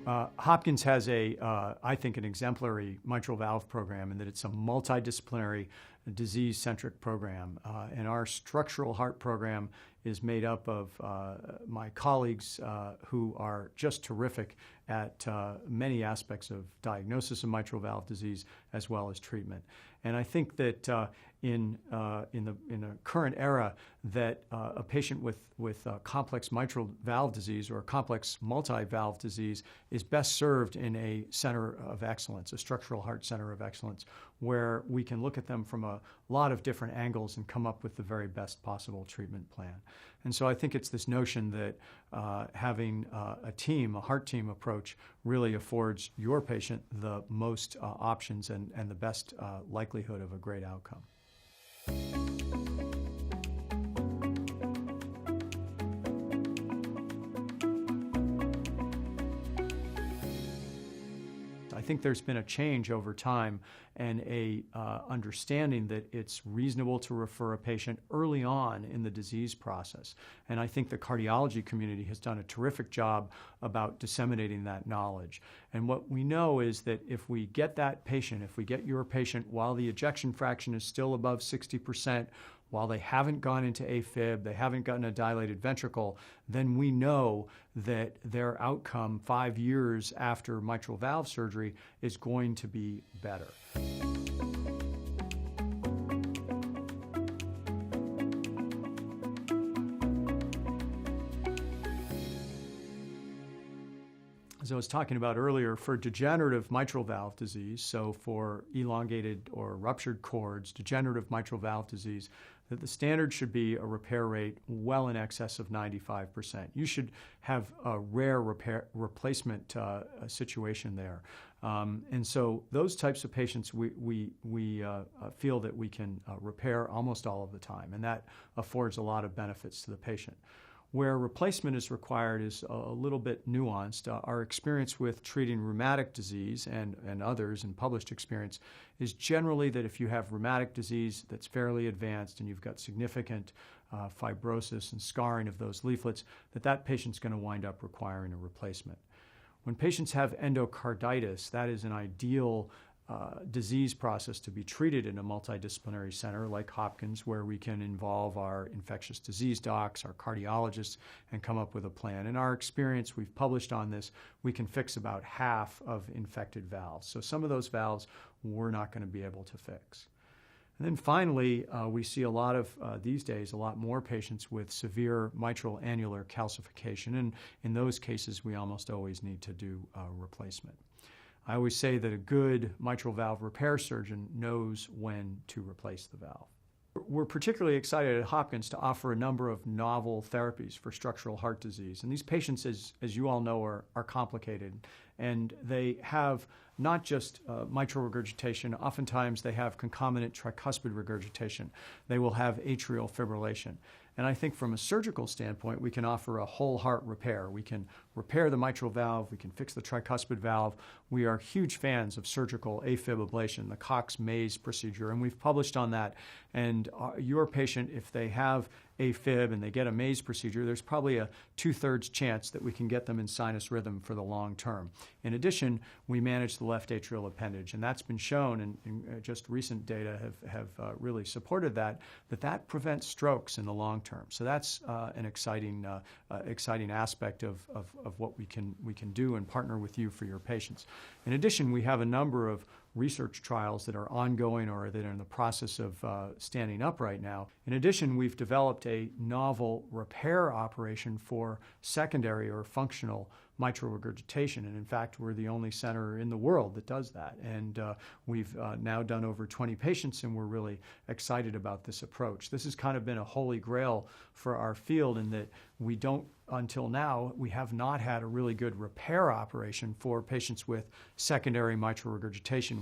Hopkins has I think, an exemplary mitral valve program in that it's a multidisciplinary, disease-centric program. And our structural heart program is made up of my colleagues who are just terrific at many aspects of diagnosis of mitral valve disease as well as treatment. And I think that in the current era, that a patient with complex mitral valve disease or complex multi-valve disease is best served in a center of excellence, a structural heart center of excellence, where we can look at them from a lot of different angles and come up with the very best possible treatment plan. And so I think it's this notion that having a team, a heart team approach, really affords your patient the most options and the best likelihood of a great outcome. I think there's been a change over time and a understanding that it's reasonable to refer a patient early on in the disease process. And I think the cardiology community has done a terrific job about disseminating that knowledge. And what we know is that if we get that patient, if we get your patient while the ejection fraction is still above 60%, while they haven't gone into AFib, they haven't gotten a dilated ventricle, then we know that their outcome 5 years after mitral valve surgery is going to be better. As I was talking about earlier, for degenerative mitral valve disease, so for elongated or ruptured cords, degenerative mitral valve disease, that the standard should be a repair rate well in excess of 95%. You should have a rare replacement situation there. And so those types of patients, we feel that we can repair almost all of the time, and that affords a lot of benefits to the patient. Where replacement is required is a little bit nuanced. Our experience with treating rheumatic disease and others, and published experience, is generally that if you have rheumatic disease that's fairly advanced and you've got significant fibrosis and scarring of those leaflets, that patient's going to wind up requiring a replacement. When patients have endocarditis, that is an ideal disease process to be treated in a multidisciplinary center like Hopkins, where we can involve our infectious disease docs, our cardiologists, and come up with a plan. In our experience, we've published on this, we can fix about half of infected valves. So some of those valves we're not going to be able to fix. And then finally, we see a lot of, these days, a lot more patients with severe mitral annular calcification, and in those cases, we almost always need to do a replacement. I always say that a good mitral valve repair surgeon knows when to replace the valve. We're particularly excited at Hopkins to offer a number of novel therapies for structural heart disease. And these patients, as you all know, are complicated. And they have not just mitral regurgitation. Oftentimes they have concomitant tricuspid regurgitation. They will have atrial fibrillation. And I think from a surgical standpoint, we can offer a whole heart repair. We can repair the mitral valve. We can fix the tricuspid valve. We are huge fans of surgical AFib ablation, the Cox-Maze procedure, and we've published on that. And your patient, if they have AFib and they get a Maze procedure, there's probably a 2/3 chance that we can get them in sinus rhythm for the long term. In addition, we manage the left atrial appendage, and that's been shown, and just recent data have really supported that prevents strokes in the long term. So that's an exciting aspect of what we can do and partner with you for your patients. In addition, we have a number of research trials that are ongoing or that are in the process of standing up right now. In addition, we've developed a novel repair operation for secondary or functional mitral regurgitation. And in fact, we're the only center in the world that does that. And we've now done over 20 patients, and we're really excited about this approach. This has kind of been a holy grail for our field in that we don't, until now, we have not had a really good repair operation for patients with secondary mitral regurgitation.